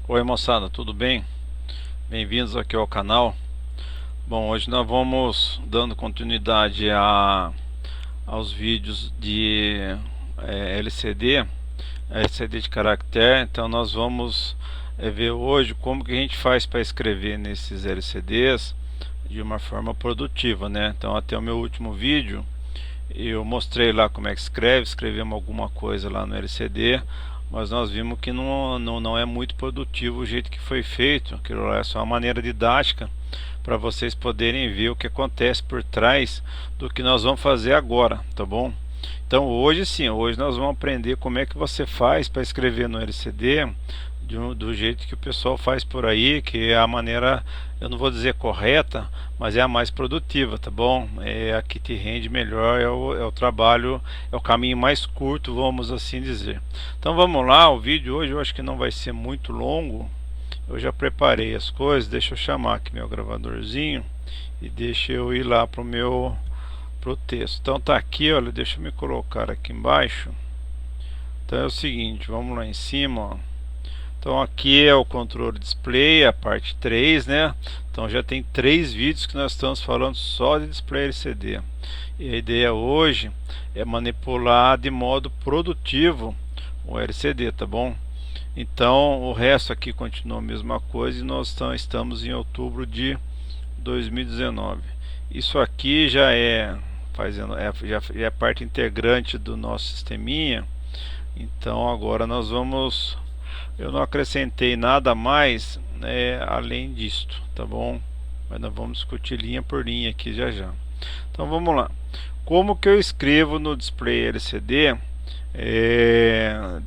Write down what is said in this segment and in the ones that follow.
Oi moçada, tudo bem? Bem-vindos aqui ao canal. Bom, hoje nós vamos dando continuidade aos vídeos de LCD de caractere. Então nós vamos ver hoje como que a gente faz para escrever nesses LCDs de uma forma produtiva, né? Então até o meu último vídeo eu mostrei lá como é que escrevemos alguma coisa lá no LCD, mas nós vimos que não é muito produtivo o jeito que foi feito. Aquilo lá é só uma maneira didática para vocês poderem ver o que acontece por trás do que nós vamos fazer agora, tá bom? Então hoje sim, hoje nós vamos aprender como é que você faz para escrever no LCD do jeito que o pessoal faz por aí, que é a maneira, eu não vou dizer correta, mas é a mais produtiva, tá bom? É a que te rende melhor, é o trabalho, é o caminho mais curto, vamos assim dizer. Então vamos lá, o vídeo hoje eu acho que não vai ser muito longo. Eu já preparei as coisas, deixa eu chamar aqui meu gravadorzinho e deixa eu ir lá pro texto. Então tá aqui, olha, deixa eu me colocar aqui embaixo. Então é o seguinte, vamos lá em cima, ó. Então aqui é o controle display, a parte 3, né? Então já tem 3 vídeos que nós estamos falando só de display LCD. E a ideia hoje é manipular de modo produtivo o LCD, tá bom? Então o resto aqui continua a mesma coisa e nós estamos em outubro de 2019. Isso aqui já é já é parte integrante do nosso sisteminha. Então agora nós vamos, eu não acrescentei nada mais, né, além disto, tá bom? Mas nós vamos discutir linha por linha aqui já já. Então vamos lá. Como que eu escrevo no display LCD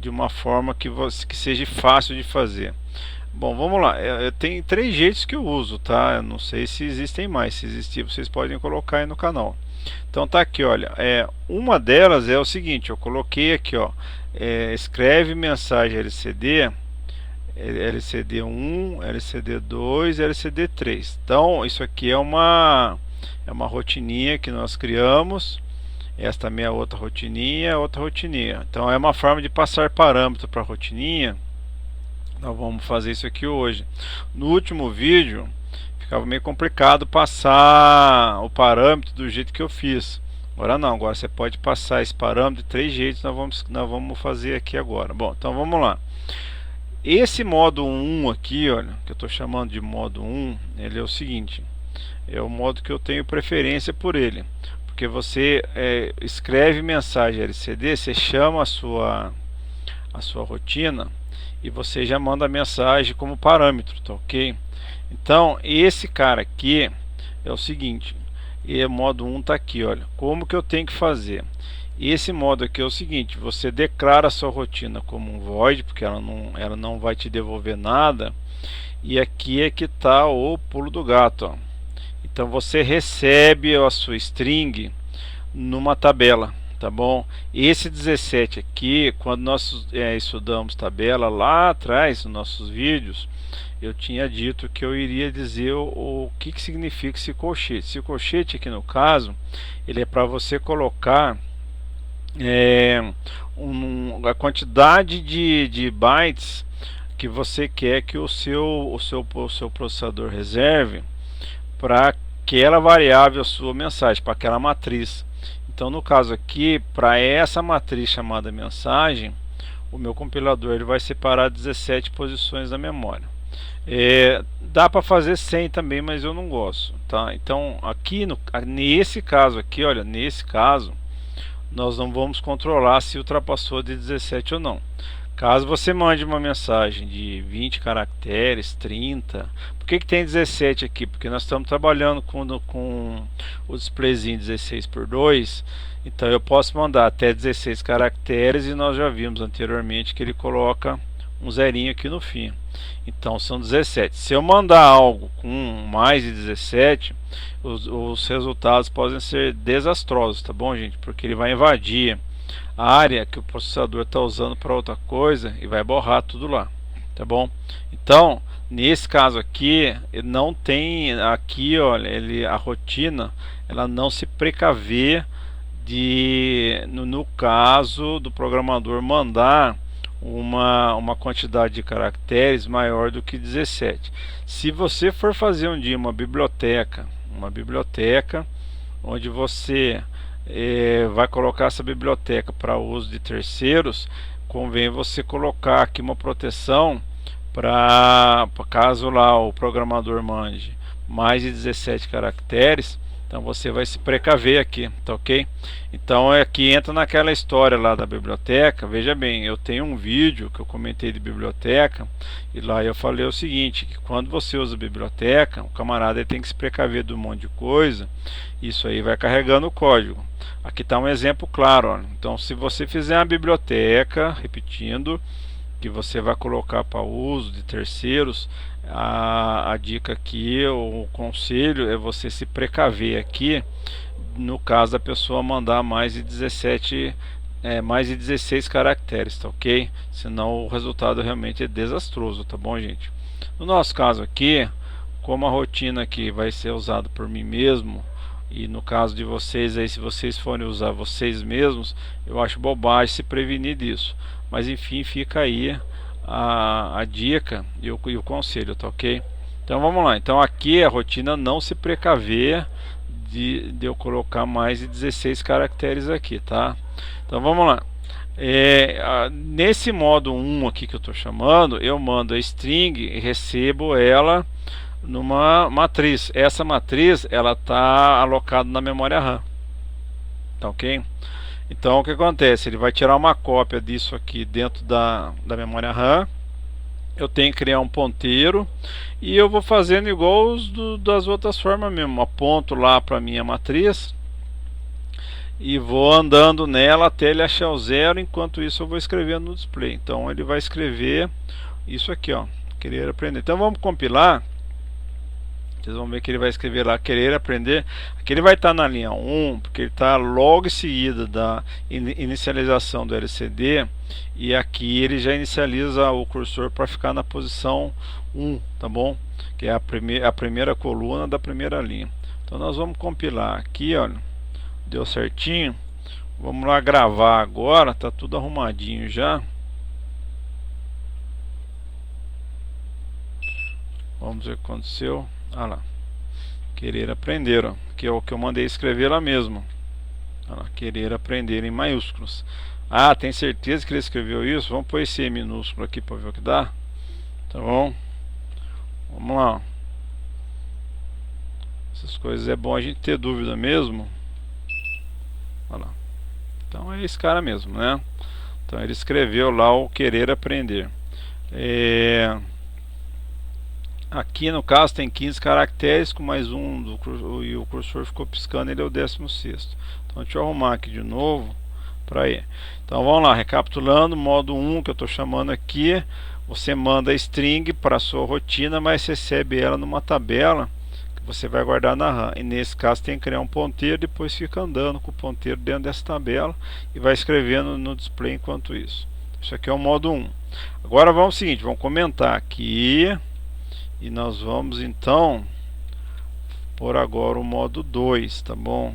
de uma forma que seja fácil de fazer? Bom, vamos lá. Tem 3 jeitos que eu uso, tá? Eu não sei se existem mais. Se existir, vocês podem colocar aí no canal. Então tá aqui, olha. Uma delas é o seguinte: eu coloquei aqui, ó. Escreve mensagem LCD, LCD1, LCD2, LCD3. Então isso aqui é uma rotininha que nós criamos. Esta também é outra rotininha, outra rotininha. Então é uma forma de passar parâmetro para a rotininha. Nós vamos fazer isso aqui hoje. No último vídeo ficava meio complicado passar o parâmetro do jeito que eu fiz. Agora não, agora você pode passar esse parâmetro de 3 jeitos. Nós vamos fazer aqui agora. Bom, então vamos lá. Esse modo 1 aqui, olha, que eu estou chamando de modo 1, ele é o seguinte: é o modo que eu tenho preferência por ele, porque você escreve mensagem LCD, você chama a sua rotina e você já manda a mensagem como parâmetro, tá ok? Então esse cara aqui é o seguinte, e o modo 1 está aqui, olha, como que eu tenho que fazer? Esse modo aqui é o seguinte: você declara a sua rotina como um void, porque ela não vai te devolver nada, e aqui é que está o pulo do gato, ó. Então você recebe a sua string numa tabela, tá bom? Esse 17 aqui, quando nós estudamos tabela lá atrás nos nossos vídeos, eu tinha dito que eu iria dizer o que significa esse colchete. Esse colchete aqui no caso, ele é para você colocar a quantidade de bytes que você quer que o seu processador reserve para aquela variável sua mensagem, para aquela matriz. Então no caso aqui, para essa matriz chamada mensagem, o meu compilador ele vai separar 17 posições da memória. Dá para fazer 100 também, mas eu não gosto, tá? Então aqui nesse caso aqui, olha, nesse caso nós não vamos controlar se ultrapassou de 17 ou não. Caso você mande uma mensagem de 20 caracteres, 30, por que tem 17 aqui? Porque nós estamos trabalhando com o displayzinho 16:2, então eu posso mandar até 16 caracteres e nós já vimos anteriormente que ele coloca um zerinho aqui no fim. Então são 17. Se eu mandar algo com mais de 17, os resultados podem ser desastrosos, tá bom, gente? Porque ele vai invadir a área que o processador está usando para outra coisa e vai borrar tudo lá, tá bom? Então nesse caso aqui não tem aqui, olha, a rotina ela não se precaver no caso do programador mandar uma quantidade de caracteres maior do que 17. Se você for fazer um dia uma biblioteca onde você vai colocar essa biblioteca para uso de terceiros, convém você colocar aqui uma proteção para caso lá o programador mande mais de 17 caracteres. Então você vai se precaver aqui, tá ok? Então aqui entra naquela história lá da biblioteca. Veja bem, eu tenho um vídeo que eu comentei de biblioteca, e lá eu falei o seguinte, que quando você usa biblioteca, o camarada ele tem que se precaver de um monte de coisa. Isso aí vai carregando o código. Aqui está um exemplo claro, ó. Então se você fizer uma biblioteca, repetindo, que você vai colocar para uso de terceiros, a dica aqui, o conselho é você se precaver aqui no caso da pessoa mandar mais de 16 caracteres, tá ok? Senão o resultado realmente é desastroso, tá bom, gente? No nosso caso aqui, como a rotina aqui vai ser usada por mim mesmo, e no caso de vocês aí, se vocês forem usar vocês mesmos, eu acho bobagem se prevenir disso. Mas enfim, fica aí a dica e o conselho, tá ok? Então vamos lá. Então aqui a rotina não se precaver de eu colocar mais de 16 caracteres aqui, tá? Então vamos lá. Nesse modo 1 aqui que eu estou chamando, eu mando a string e recebo ela numa matriz. Essa matriz ela está alocada na memória RAM, tá ok? Então o que acontece? Ele vai tirar uma cópia disso aqui dentro da memória RAM. Eu tenho que criar um ponteiro e eu vou fazendo igual das outras formas mesmo. Aponto lá para minha matriz e vou andando nela até ele achar o zero. Enquanto isso eu vou escrevendo no display. Então ele vai escrever isso aqui, ó, querer aprender. Então vamos compilar. Vocês vão ver que ele vai escrever lá, querer aprender. Aqui ele vai estar na linha 1, porque ele está logo em seguida da inicialização do LCD. E aqui ele já inicializa o cursor para ficar na posição 1, tá bom? Que é a primeira coluna da primeira linha. Então nós vamos compilar aqui, olha. Deu certinho. Vamos lá gravar agora, tá tudo arrumadinho já. Vamos ver o que aconteceu. Ah lá, querer aprender, ó, que é o que eu mandei escrever lá mesmo. Ah lá, querer aprender em maiúsculos. Ah, tem certeza que ele escreveu isso? Vamos pôr esse E minúsculo aqui para ver o que dá. Tá bom? Vamos lá. Essas coisas é bom a gente ter dúvida mesmo. Olha lá. Então é esse cara mesmo, né? Então ele escreveu lá o querer aprender. Aqui no caso tem 15 caracteres com mais um e o cursor ficou piscando, ele é o 16º. Então deixa eu arrumar aqui de novo para ir. Então vamos lá, recapitulando, modo 1 que eu estou chamando aqui, você manda a string para a sua rotina, mas recebe ela numa tabela que você vai guardar na RAM. E nesse caso tem que criar um ponteiro, depois fica andando com o ponteiro dentro dessa tabela e vai escrevendo no display enquanto isso. Isso aqui é o modo 1. Agora vamos ao seguinte, vamos comentar aqui. E nós vamos então por agora o modo 2, tá bom?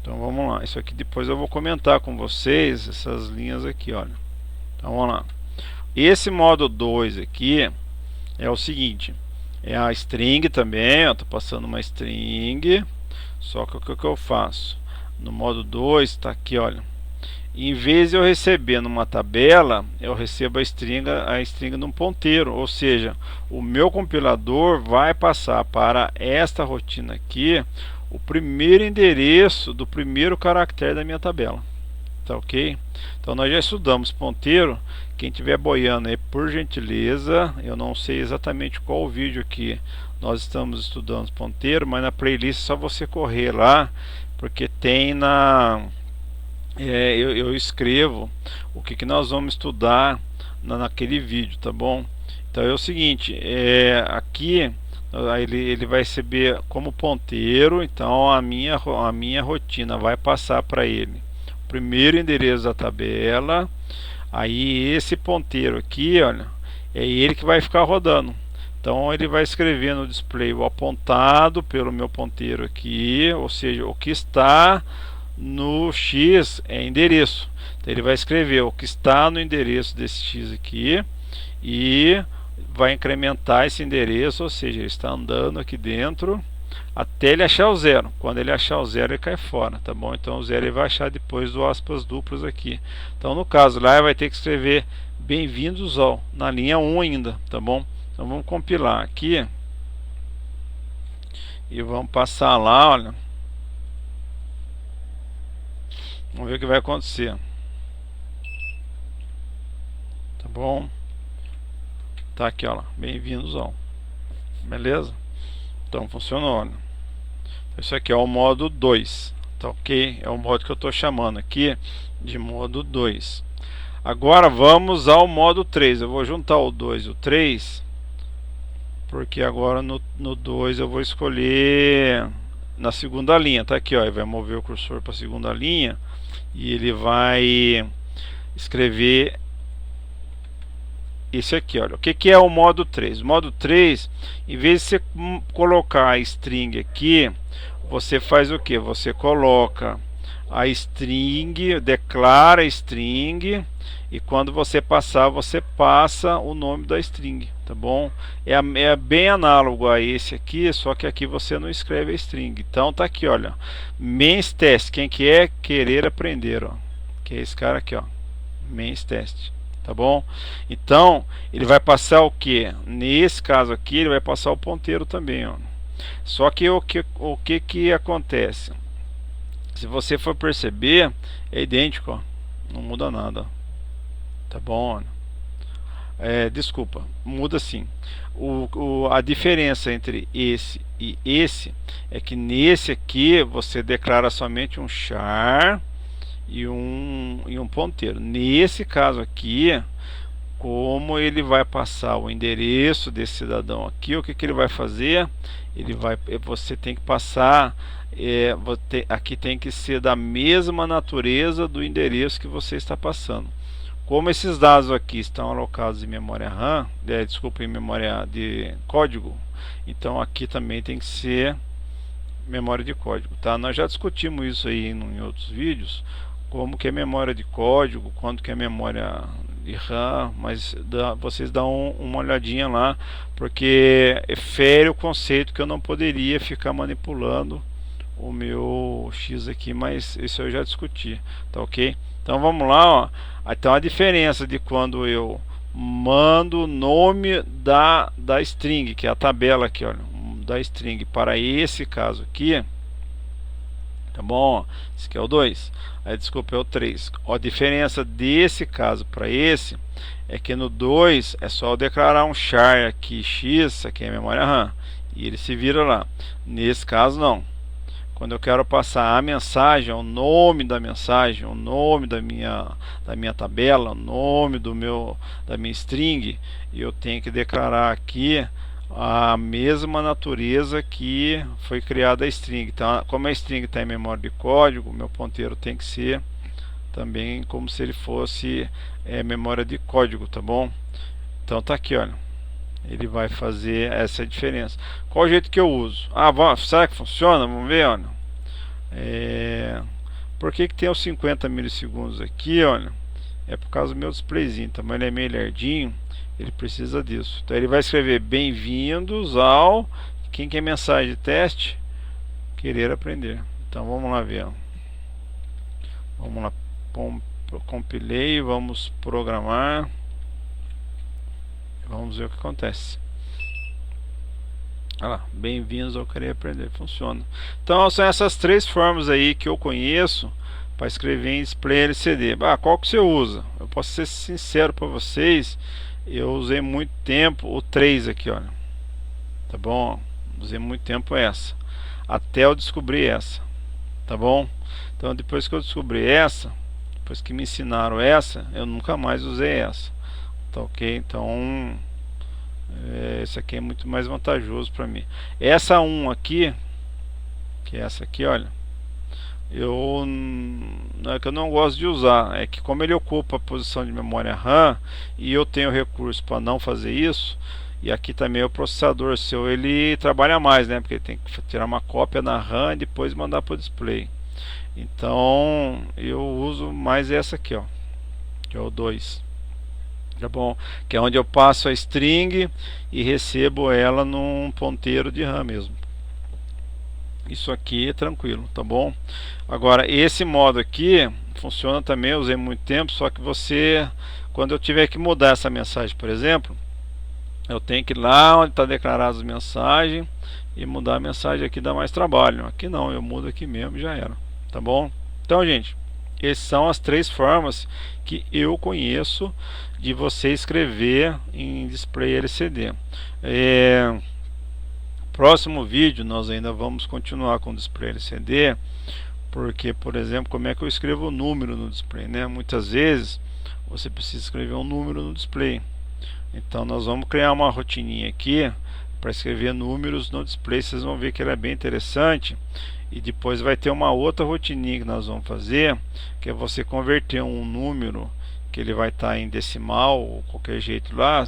Então vamos lá, isso aqui depois eu vou comentar com vocês, essas linhas aqui, olha. Então vamos lá. Esse modo 2 aqui é o seguinte, é a string também, eu tô passando uma string, só que o que eu faço? No modo 2 está aqui, olha. Em vez de eu receber numa tabela, eu recebo a string num ponteiro, ou seja, o meu compilador vai passar para esta rotina aqui o primeiro endereço do primeiro caractere da minha tabela, tá ok? Então nós já estudamos ponteiro. Quem estiver boiando aí, por gentileza, eu não sei exatamente qual vídeo que nós estamos estudando ponteiro, mas na playlist é só você correr lá, porque tem eu escrevo o que nós vamos estudar naquele vídeo, tá bom? Então é o seguinte, aqui ele vai receber como ponteiro, então a minha rotina vai passar para ele o primeiro endereço da tabela. Aí esse ponteiro aqui, olha, é ele que vai ficar rodando. Então ele vai escrever no display o apontado pelo meu ponteiro aqui, ou seja, o que está no X é endereço. Então ele vai escrever o que está no endereço desse X aqui e vai incrementar esse endereço, ou seja, ele está andando aqui dentro até ele achar o zero. Quando ele achar o zero, ele cai fora, tá bom? Então o zero ele vai achar depois do aspas duplas aqui. Então no caso lá ele vai ter que escrever bem-vindos ao, na linha 1 ainda, tá bom? Então vamos compilar aqui e vamos passar lá, olha. Vamos ver o que vai acontecer. Tá bom? Tá aqui, ó, bem-vindos ao. Beleza? Então funcionou, olha. Isso aqui é o modo 2, tá ok? É o modo que eu estou chamando aqui de modo 2. Agora vamos ao modo 3. Eu vou juntar o 2 e o 3, porque agora no 2 eu vou escolher na segunda linha, tá aqui, ó. Ele vai mover o cursor para a segunda linha e ele vai escrever esse aqui, olha. O que é o modo 3? O modo 3, em vez de você colocar a string aqui, você faz o que? Você coloca a string, declara a string, e quando você passar, você passa o nome da string, tá bom? É bem análogo a esse aqui, só que aqui você não escreve a string. Então tá aqui, olha, mains test. Quem que é querer aprender, ó, que é esse cara aqui, ó, mains test. Tá bom? Então ele vai passar o que? Nesse caso aqui ele vai passar o ponteiro também, ó. Só que o que acontece? Se você for perceber, é idêntico, ó. Não muda nada, tá bom? Desculpa, muda sim. A diferença entre esse e esse é que nesse aqui você declara somente um char e um ponteiro. Nesse caso aqui, como ele vai passar o endereço desse cidadão aqui, o que ele vai fazer? Você tem que passar, aqui tem que ser da mesma natureza do endereço que você está passando. Como esses dados aqui estão alocados em memória RAM, desculpa, em memória de código, então aqui também tem que ser memória de código, tá? Nós já discutimos isso aí em outros vídeos, como que é memória de código, quanto que é memória de RAM, mas vocês dão uma olhadinha lá, porque fere o conceito que eu não poderia ficar manipulando o meu X aqui, mas isso eu já discuti, tá ok? Então vamos lá, ó. Então a diferença de quando eu mando o nome da string, que é a tabela aqui, olha, da string para esse caso aqui, tá bom? Esse aqui é o 2. Aí, desculpa, é o 3. A diferença desse caso para esse é que no 2 é só eu declarar um char aqui x, aqui é a memória RAM, e ele se vira lá. Nesse caso não. Quando eu quero passar a mensagem, o nome da mensagem, o nome da minha tabela, o nome da minha string, eu tenho que declarar aqui a mesma natureza que foi criada a string. Então, como a string está em memória de código, meu ponteiro tem que ser também como se ele fosse memória de código, tá bom? Então tá aqui, olha, ele vai fazer essa diferença. Qual o jeito que eu uso? Será que funciona? Vamos ver, olha. Por que tem os 50 milissegundos aqui, olha? É por causa do meu displayzinho, então ele é meio lerdinho, ele precisa disso. Então ele vai escrever bem-vindos ao, quem quer mensagem de teste? Querer aprender. Então vamos lá ver, ó. Vamos lá, compilei, vamos programar, vamos ver o que acontece. Olha lá, bem-vindos ao querer aprender, funciona. Então são essas três formas aí que eu conheço para escrever em display LCD. Qual que você usa? Eu posso ser sincero para vocês, eu usei muito tempo o 3 aqui, olha, tá bom? Usei muito tempo essa, até eu descobrir essa, tá bom? Então depois que eu descobri essa, depois que me ensinaram essa, eu nunca mais usei essa, tá ok? Então esse aqui é muito mais vantajoso para mim. Essa 1 aqui, que é essa aqui, olha, não é que eu não gosto de usar, é que como ele ocupa a posição de memória RAM e eu tenho recurso para não fazer isso, e aqui também o processador seu ele trabalha mais, né? Porque ele tem que tirar uma cópia na RAM e depois mandar para o display. Então eu uso mais essa aqui, ó, que é o 2. Tá bom? Que é onde eu passo a string e recebo ela num ponteiro de RAM mesmo. Isso aqui é tranquilo, tá bom? Agora, esse modo aqui funciona também, eu usei muito tempo, só que você, quando eu tiver que mudar essa mensagem, por exemplo, eu tenho que ir lá onde está declarado as mensagens e mudar a mensagem aqui dá mais trabalho. Aqui não, eu mudo aqui mesmo e já era, tá bom? Então, gente, essas são as 3 formas que eu conheço de você escrever em display LCD. Próximo vídeo nós ainda vamos continuar com o display LCD, porque, por exemplo, como é que eu escrevo o número no display, né? Muitas vezes você precisa escrever um número no display. Então nós vamos criar uma rotininha aqui para escrever números no display. Vocês vão ver que ela é bem interessante. E depois vai ter uma outra rotininha que nós vamos fazer, que é você converter um número que ele vai estar em decimal ou qualquer jeito lá,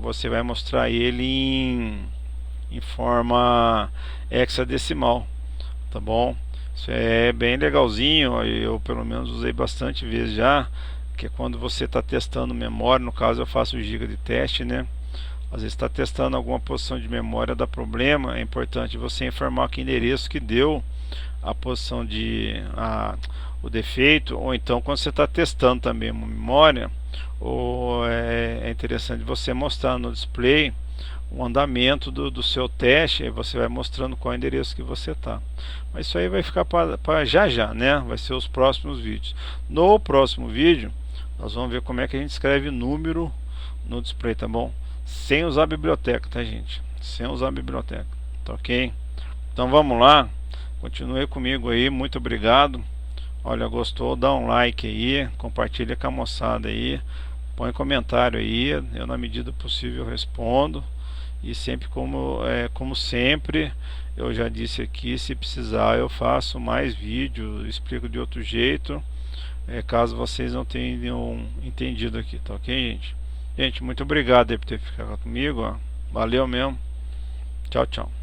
você vai mostrar ele em forma hexadecimal, tá bom? Isso é bem legalzinho, eu pelo menos usei bastante vezes já, que é quando você está testando memória. No caso eu faço o giga de teste, né? Às vezes está testando alguma posição de memória, dá problema, é importante você informar que endereço que deu a posição o defeito, ou então quando você está testando também uma memória, ou é interessante você mostrar no display o andamento do seu teste, aí você vai mostrando qual endereço que você está. Mas isso aí vai ficar para já, né? Vai ser os próximos vídeos. No próximo vídeo nós vamos ver como é que a gente escreve número no display, tá bom? Sem usar a biblioteca, tá, gente? Sem usar a biblioteca, tá ok? Então vamos lá, continue comigo aí, muito obrigado. Olha, gostou? Dá um like aí, compartilha com a moçada aí, põe comentário aí, eu na medida possível respondo. E sempre como sempre, eu já disse aqui, se precisar eu faço mais vídeo, explico de outro jeito, caso vocês não tenham entendido aqui, tá ok, gente? Gente, muito obrigado aí por ter ficado comigo, ó. Valeu mesmo. Tchau, tchau.